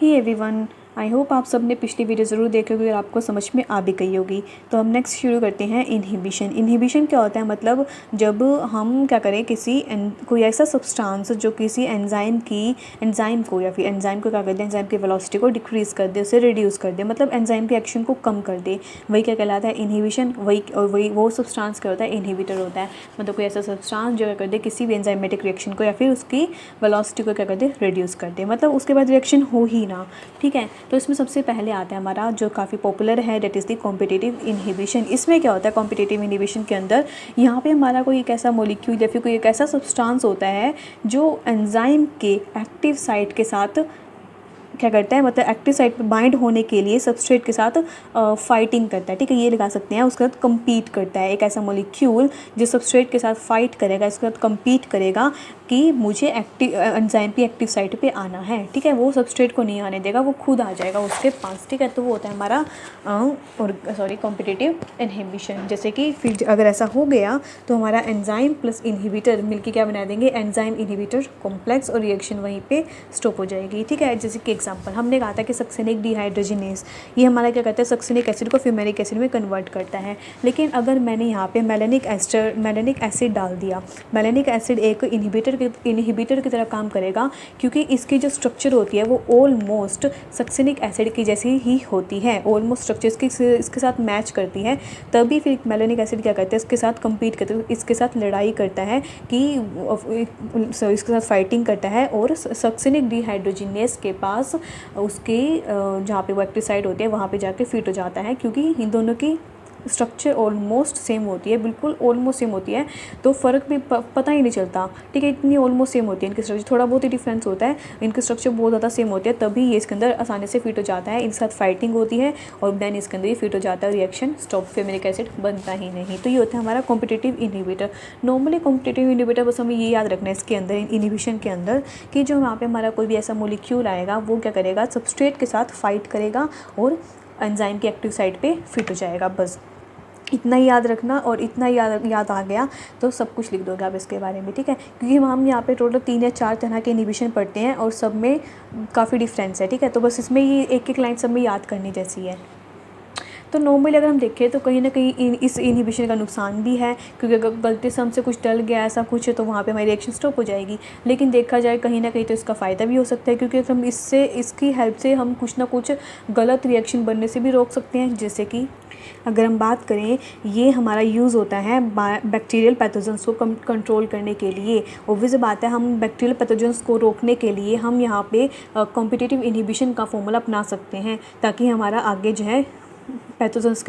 Hey everyone, I hope आप सब ने पिछली वीडियो ज़रूर देखी होगी और आपको समझ में आ भी गई होगी। तो हम नेक्स्ट शुरू करते हैं इनहिबिशन। इनहिबिशन क्या होता है, मतलब जब हम क्या करें कोई ऐसा सब्सटेंस जो किसी एंजाइम को या फिर एंजाइम को क्या कर दे, एंजाइम की वेलोसिटी को डिक्रीज़ कर दे, उसे रिड्यूस कर दे, मतलब एंजाइम के एक्शन को कम कर दे, वही क्या कहलाता है इनहिबिशन। वही वो सब्सटेंस क्या होता है, इनहिबिटर होता है। मतलब कोई ऐसा सब्सटेंस जो क्या कर दे किसी भी एंजाइमेटिक रिएक्शन को या फिर उसकी वेलोसिटी को क्या कर दे, रिड्यूस कर दे, मतलब उसके बाद रिएक्शन हो ही ना। ठीक है, तो इसमें सबसे पहले आता है हमारा जो काफ़ी पॉपुलर है, that is the competitive inhibition. इसमें क्या होता है कॉम्पिटिटिव इनहिबिशन के अंदर, यहाँ पे हमारा कोई एक ऐसा मॉलिक्यूल या फिर कोई एक ऐसा सब्सटेंस होता है जो एंजाइम के एक्टिव साइट के साथ क्या करता है, मतलब एक्टिव साइट पर बाइंड होने के लिए सबस्ट्रेट के साथ फाइटिंग करता है। ठीक है, ये लगा सकते हैं, उसके साथ कम्पीट करता है। एक ऐसा मॉलिक्यूल जो सबस्ट्रेट के साथ फाइट करेगा, इसके साथ कम्पीट करेगा कि मुझे एंजाइम की एक्टिव साइट पे आना है। ठीक है, वो सबस्ट्रेट को नहीं आने देगा, वो खुद आ जाएगा उसके पास। ठीक है, तो वो होता है हमारा कॉम्पिटिटिव इनहिबिशन। जैसे कि फिर अगर ऐसा हो गया तो हमारा एंजाइम प्लस इनहिबिटर मिलके क्या बना देंगे, एंजाइम इनहिबिटर कॉम्प्लेक्स, और रिएक्शन वहीं पे स्टॉप हो जाएगी। ठीक है, जैसे कि एग्जांपल हमने कहा था कि सक्सेनिक डिहाइड्रोजिनेज, ये हमारा क्या करता है, सक्सेनिक एसिड को फ्यूमेरिक एसिड में कन्वर्ट करता है। लेकिन अगर मैंने यहाँ पे मेलेनिक एसिड डाल दिया, मेलेनिक एसिड एक इनहिबिटर की तरह काम करेगा, क्योंकि इसकी जो स्ट्रक्चर होती है वो ऑलमोस्ट सक्सेनिक एसिड की जैसी ही होती है, ऑलमोस्ट स्ट्रक्चर इसके साथ मैच करती है। तभी फिर मेलेनिक एसिड क्या करता है, इसके साथ कम्पीट करता है, इसके साथ लड़ाई करता है कि इसके साथ फाइटिंग करता है, और सक्सेनिक डिहाइड्रोजिनेज के पास उसके जहाँ पे वो एक्टिव साइट होती है वहाँ पे जाके फिट हो जाता है, क्योंकि इन दोनों की स्ट्रक्चर ऑलमोस्ट सेम होती है, बिल्कुल ऑलमोस्ट सेम होती है, तो फ़र्क भी पता ही नहीं चलता। ठीक है, इतनी ऑलमोस्ट सेम होती है इनकी स्ट्रक्चर, थोड़ा बहुत ही डिफरेंस होता है, इनकी स्ट्रक्चर बहुत ज़्यादा सेम होती है, तभी ये इसके अंदर आसानी से फिट हो जाता है। इनके साथ फाइटिंग होती है और देन इसके अंदर ही फिट हो जाता है, रिएक्शन स्टॉप, फ्यूमेरिक एसिड बनता ही नहीं। तो ये होता है हमारा competitive inhibitor. Normally competitive inhibitor बस हमें ये याद रखना है इसके अंदर, इनहिबिशन के अंदर, कि जो वहाँ पे हमारा कोई भी ऐसा मॉलिक्यूल आएगा वो क्या करेगा, सबस्ट्रेट के साथ फाइट करेगा और एंजाइम की एक्टिव साइट पे फिट हो जाएगा। बस इतना ही याद रखना, और इतना याद आ गया तो सब कुछ लिख दोगे आप इसके बारे में। ठीक है, क्योंकि हम यहाँ पे टोटल 3 या 4 तरह के इनहिबिशन पढ़ते हैं और सब में काफ़ी डिफरेंस है। ठीक है, तो बस इसमें ये एक एक लाइन सब में याद करनी जैसी है। तो नॉर्मली अगर हम देखें तो कहीं ना कहीं इस इनहिबिशन का नुकसान भी है, क्योंकि अगर गलती से हमसे कुछ डल गया ऐसा कुछ है तो वहाँ पे हमारी रिएक्शन स्टॉप हो जाएगी। लेकिन देखा जाए कहीं ना कहीं तो इसका फ़ायदा भी हो सकता है, क्योंकि हम इसकी हेल्प से हम कुछ ना कुछ गलत रिएक्शन बनने से भी रोक सकते हैं। जैसे कि अगर हम बात करें, ये हमारा यूज़ होता है बैक्टीरियल पैथोजेंस को कंट्रोल करने के लिए। ऑब्वियस बात है, हम बैक्टीरियल पैथोजेंस को रोकने के लिए हम यहाँ पे कॉम्पिटिटिव इनहिबिशन का फॉर्मूला अपना सकते हैं, ताकि हमारा आगे जो है पैथोजेंस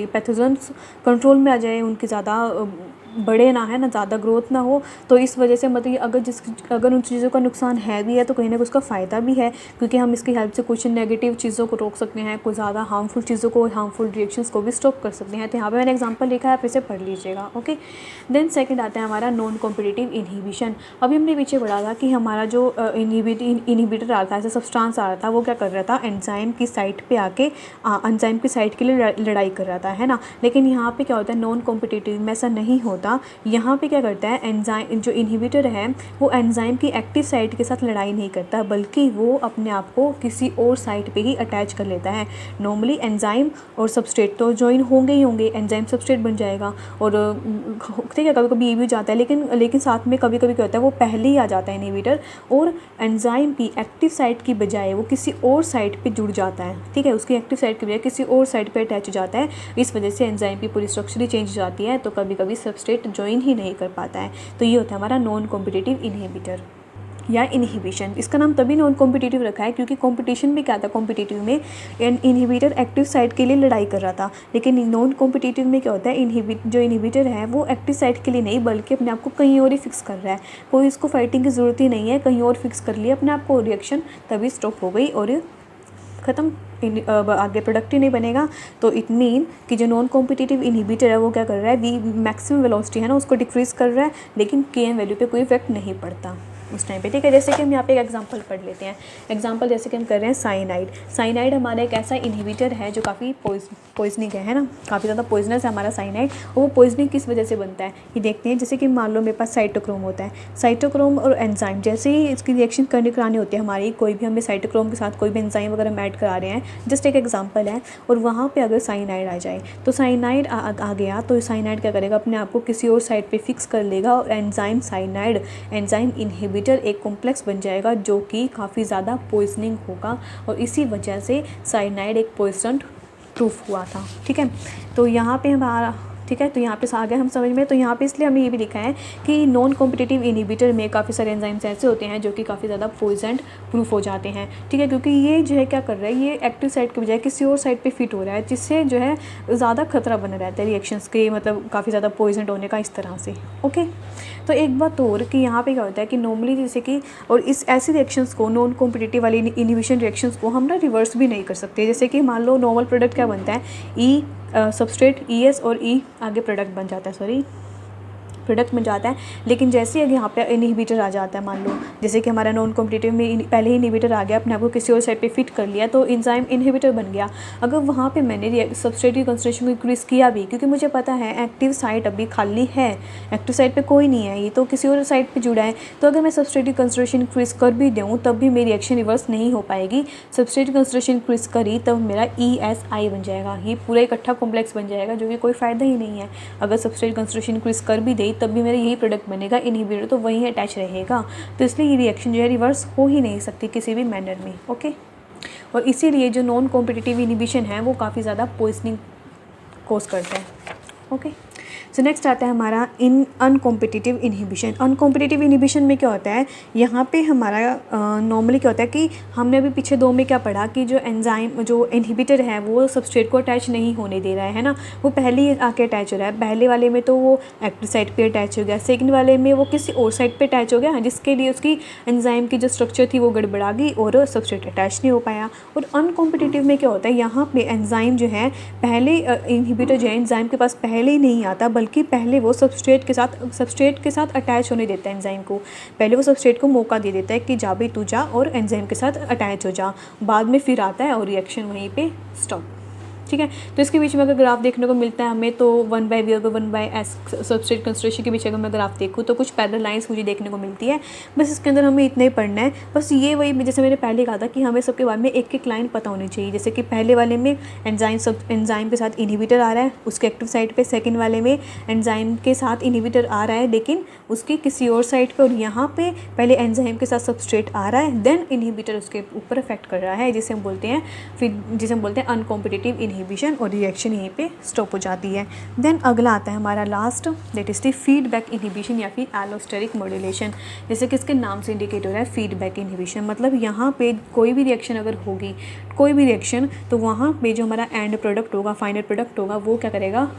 पैथोजेंस कंट्रोल में आ जाए, उनकी ज़्यादा बड़े ना है ना, ज़्यादा ग्रोथ ना हो। तो इस वजह से मतलब अगर उन चीज़ों का नुकसान है भी है तो कहीं ना कहीं उसका फ़ायदा भी है, क्योंकि हम इसकी हेल्प से कुछ नेगेटिव चीज़ों को रोक सकते हैं, कुछ ज़्यादा हार्मफुल चीज़ों को, हार्मफुल रिएक्शंस को भी स्टॉप कर सकते हैं। तो यहाँ पे मैंने एग्जांपल लिखा है, आप इसे पढ़ लीजिएगा। ओके, देन सेकंड आता है हमारा नॉन कॉम्पिटिटिव इनहिबिशन। अभी हमने पीछे पढ़ा था कि हमारा जो इनहिबिटर आ रहा था, ऐसा सब्सटेंस आ रहा था, वो क्या कर रहा था, एंजाइम की साइट पे आके एंजाइम की साइट के लिए लड़ाई कर रहा था, है ना। लेकिन यहाँ पे क्या होता है, नॉन कॉम्पिटिटिव में ऐसा नहीं होता। यहाँ पे क्या करता है, एंजाइम जो इनहिबिटर है वो एंजाइम की एक्टिव साइट के साथ लड़ाई नहीं करता, बल्कि वो अपने आप को किसी और साइट पे ही अटैच कर लेता है। नॉर्मली एंजाइम और सबस्ट्रेट तो ज्वाइन होंगे ही होंगे, एंजाइम सबस्ट्रेट बन जाएगा, और ठीक है, कभी कभी ये भी जाता है, लेकिन साथ में कभी कभी क्या होता है, वो पहले ही आ जाता है इनहिबिटर, और एंजाइम की एक्टिव साइट की बजाय वो किसी और साइट पे जुड़ जाता है। ठीक है, उसकी एक्टिव साइट की बजाय किसी और साइट पे अटैच हो जाता है। इस वजह से एंजाइम की पूरी स्ट्रक्चर ही चेंज हो जाती है, तो कभी कभी सबस्ट्रेट ज्वाइन ही नहीं कर पाता है। तो ये होता है हमारा नॉन कॉम्पिटिटिव इनहिबिटर या इनहिबिशन। इसका नाम तभी नॉन कॉम्पिटिटिव रखा है क्योंकि कंपटीशन भी क्या था, कॉम्पिटिटिव में इनहिबिटर एक्टिव साइट के लिए लड़ाई कर रहा था, लेकिन नॉन कॉम्पिटिटिव में क्या होता है, जो इनहिबिटर है वो एक्टिव साइट के लिए नहीं, बल्कि अपने आप को कहीं और ही फिक्स कर रहा है। कोई इसको फाइटिंग की ज़रूरत ही नहीं है, कहीं और फिक्स कर लिया अपने आप को, रिएक्शन तभी स्टॉप हो गई और ख़त्म, आगे प्रोडक्ट ही नहीं बनेगा। तो इट मीन कि जो नॉन कॉम्पिटिटिव इनहिबिटर है वो क्या कर रहा है, मैक्सिमम वेलोसिटी है ना उसको डिक्रीज़ कर रहा है, लेकिन केएम वैल्यू पे कोई इफेक्ट नहीं पड़ता। उस टाइम पे, ठीक है। जैसे कि हम यहाँ पे एक एग्जांपल पढ़ लेते हैं। एग्जांपल जैसे कि हम कर रहे हैं साइनाइड। साइनाइड हमारा एक ऐसा इनहिबिटर है जो काफ़ी पॉइजनिक है ना, काफ़ी ज़्यादा पॉइजनस है हमारा साइनाइड। और वो पॉइजनिक किस वजह से बनता है ये देखते हैं। जैसे कि मान लो मेरे पास साइटोक्रोम होता है, साइटोक्रोम और एंजाइम जैसे ही इसकी रिएक्शन करानी होती है हमारी, कोई भी हमें साइटोक्रोम के साथ कोई भी एंजाइम वगैरह हम ऐड करा रहे हैं, जस्ट एक एग्जांपल है, और वहाँ पे अगर साइनाइड आ जाए तो साइनाइड आ गया तो साइनाइड क्या करेगा, अपने आप को किसी और साइड पे फिक्स कर लेगा और एंजाइम साइनाइड एंजाइम इनहिबिटर एक कॉम्प्लेक्स बन जाएगा जो कि काफ़ी ज़्यादा पॉइजनिंग होगा, और इसी वजह से साइनाइड एक पॉइजन प्रूफ हुआ था, ठीक है। तो यहाँ पे हमारा, ठीक है, तो यहाँ पे आ गया हम समझ में। तो यहाँ पे इसलिए हमने ये भी लिखा है कि नॉन कॉम्पिटिटिव इनहिबिटर में काफ़ी सारे एंजाइम्स ऐसे होते हैं जो कि काफ़ी ज़्यादा पॉइजन प्रूफ हो जाते हैं, ठीक है, क्योंकि ये जो है क्या कर रहा है, ये एक्टिव साइड के बजाय किसी और साइड पे फिट हो रहा है, जिससे जो है ज़्यादा खतरा बना रहता है रिएक्शंस के, मतलब काफ़ी ज़्यादा पॉइजन होने का इस तरह से, ओके। तो एक बात और कि यहाँ पे क्या होता है कि नॉर्मली जैसे कि, और इस ऐसी रिएक्शंस को, नॉन कॉम्पिटिटिव वाली इनहिबिशन रिएक्शंस को हम ना रिवर्स भी नहीं कर सकते। जैसे कि मान लो नॉर्मल प्रोडक्ट क्या बनता है, ई सबस्ट्रेट ES और E आगे प्रोडक्ट बन जाता है, सॉरी प्रोडक्ट बन जाता है। लेकिन जैसे अगर यहाँ पे इनहिबिटर आ जाता है, मान लो जैसे कि हमारा नॉन कॉम्पिटिटिव में पहले ही इनहिबिटर आ गया, अपने आप को किसी और साइड पे फिट कर लिया, तो एंजाइम इनहिबिटर बन गया। अगर वहाँ पे मैंने सबस्ट्रेट की कंसंट्रेशन को इंक्रीज़ किया भी, क्योंकि मुझे पता है एक्टिव साइट अभी खाली है, एक्टिव साइट पे कोई नहीं है, ये तो किसी और साइड पे जुड़ा है, तो अगर मैं सबस्ट्रेट की कंसंट्रेशन इंक्रीज़ कर भी दूँ तब भी मेरी रिएक्शन रिवर्स नहीं हो पाएगी। सबस्ट्रेट की कंसंट्रेशन इंक्रीज़ करी तब मेरा ESI बन जाएगा, ये पूरा इकट्ठा कॉम्प्लेक्स बन जाएगा, जो कि कोई फ़ायदा ही नहीं है। अगर सबस्ट्रेट कंसंट्रेशन इंक्रीज़ कर भी दे तब भी मेरा यही प्रोडक्ट बनेगा, इनहिबिटर तो वहीं अटैच रहेगा, तो इसलिए ये रिएक्शन जो है रिवर्स हो ही नहीं सकती किसी भी मैनर में, ओके। और इसीलिए जो नॉन कॉम्पिटिटिव इनहिबिशन है वो काफ़ी ज़्यादा पॉइजनिंग कोज करता है, ओके। सो नेक्स्ट आता है हमारा अनकॉम्पिटिटिव इनहिबिशन। अनकॉम्पिटिटिव इनहिबिशन में क्या होता है, यहाँ पे हमारा नॉर्मली क्या होता है कि हमने अभी पीछे 2 में क्या पढ़ा कि जो एंजाइम, जो इनहिबिटर है वो सबस्ट्रेट को अटैच नहीं होने दे रहा है ना, वो पहले ही आके अटैच हो रहा है। पहले वाले में तो वो एक्टिव साइड पे अटैच हो गया, सेकंड वाले में वो किसी और साइड पे अटैच हो गया, जिसके लिए उसकी एंजाइम की जो स्ट्रक्चर थी वो गड़बड़ा गई और सबस्ट्रेट अटैच नहीं हो पाया। और अनकॉम्पिटिटिव में क्या होता है, यहाँ पे एंजाइम जो है पहले, इनहिबिटर जो है एंजाइम के पास पहले ही नहीं आता, बल्कि पहले वो सबस्ट्रेट के साथ अटैच होने देता है एंजाइम को। पहले वो सबस्ट्रेट को मौका दे देता है कि जा भाई तू जा और एंजाइम के साथ अटैच हो जा, बाद में फिर आता है और रिएक्शन वहीं पे स्टॉप, ठीक है। तो इसके बीच में अगर ग्राफ देखने को मिलता है हमें, तो 1/V और 1/S सबस्ट्रेट कंसंट्रेशन के बीच अगर मैं ग्राफ देखूँ तो कुछ पैरेलल लाइंस मुझे देखने को मिलती है। बस इसके अंदर हमें इतना ही पढ़ना है, बस ये वही जैसे मैंने पहले कहा था कि हमें सबके बारे में एक एक लाइन पता होनी चाहिए। जैसे कि पहले वाले में एंजाइम के साथ इनहिबिटर आ रहा है उसके एक्टिव साइड पे, सेकेंड वाले में एंजाइम के साथ इनहिबिटर आ रहा है लेकिन उसकी किसी और साइड पे, और यहाँ पे पहले एंजाइम के साथ सबस्ट्रेट आ रहा है, देन इनहिबिटर उसके ऊपर इफेक्ट कर रहा है, जिसे हम बोलते हैं अनकॉम्पिटिटिव इनहिबिशन, और रिएक्शन यहीं पे स्टॉप हो जाती है। देन अगला आता है हमारा last, that is the feedback inhibition या फिर एलोस्टेरिक मॉड्यूलेशन। जैसे कि इसके नाम से इंडिकेट हो रहा है फीडबैक इनहिबिशन, मतलब यहाँ पे कोई भी रिएक्शन अगर होगी, कोई भी रिएक्शन, तो वहाँ पे जो हमारा एंड प्रोडक्ट होगा, फाइनल प्रोडक्ट होगा, वो क्या करेगा,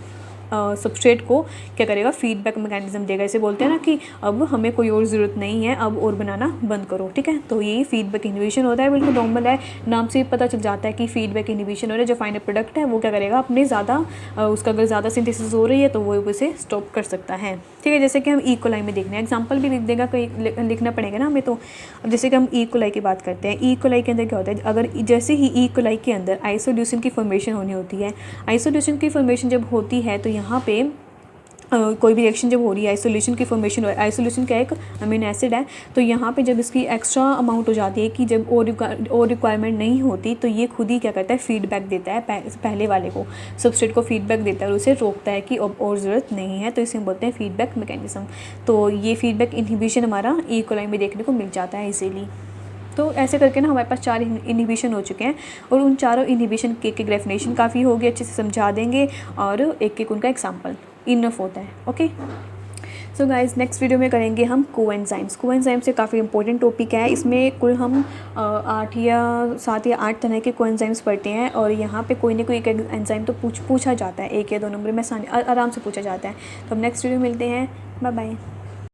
सबस्ट्रेट को क्या करेगा, फीडबैक मैकेनिज्म देगा। इसे बोलते हैं ना कि अब हमें कोई और ज़रूरत नहीं है, अब और बनाना बंद करो, ठीक है। तो यही फीडबैक इनहिबिशन होता है, बिल्कुल नॉर्मल है, नाम से पता चल जाता है कि फीडबैक इनहिबिशन हो रहा है। जो फाइनल प्रोडक्ट है वो क्या करेगा, अपने ज़्यादा उसका अगर ज़्यादा सिंथेसिस हो रही है तो वो उसे स्टॉप कर सकता है, ठीक है। जैसे कि हम ई कोलाई में देखना है, एग्जाम्पल भी लिख देगा, कहीं लिखना पड़ेगा ना हमें। तो अब जैसे कि हम ई कोलाई की बात करते हैं, ई कोलाई के अंदर क्या होता है, अगर जैसे ही ई कोलाई के अंदर आइसोल्यूसिन की फॉर्मेशन होनी होती है, आइसोल्यूसिन की फॉर्मेशन जब होती है तो यहाँ पे कोई भी रिएक्शन जब हो रही है, आइसोल्यूशन की फॉर्मेशन हो रही है, आइसोल्यूशन क्या एक अमीनो एसिड है, तो यहाँ पे जब इसकी एक्स्ट्रा अमाउंट हो जाती है कि जब और रिक्वायरमेंट नहीं होती, तो ये खुद ही क्या करता है, फीडबैक देता है पहले वाले को, सबस्ट्रेट को फीडबैक देता है और उसे रोकता है कि अब और ज़रूरत नहीं है, तो इसे हम बोलते हैं फीडबैक मैकेनिज्म। तो ये फीडबैक इनहिबिशन हमारा ई कोलाई में देखने को मिल जाता है इजीली। तो ऐसे करके ना हमारे पास 4 इनहिबिशन हो चुके हैं, और उन चारों इनहिबिशन के डेफिनेशन काफ़ी होगी, अच्छे से समझा देंगे, और एक एक उनका एग्जांपल इनफ होता है, okay. So guys, next video में करेंगे हम कोएंजाइम्स। कोएंजाइम्स से काफ़ी इंपॉर्टेंट टॉपिक है, इसमें कुल हम 8 या 7 या 8 तरह के कोएंजाइम्स पढ़ते हैं, और यहाँ पे कोई ना कोई एक एंजाइम तो पूछा जाता है, 1 या 2 नंबर में आराम से पूछा जाता है। तो हम नेक्स्ट वीडियो में मिलते हैं, बाय बाय।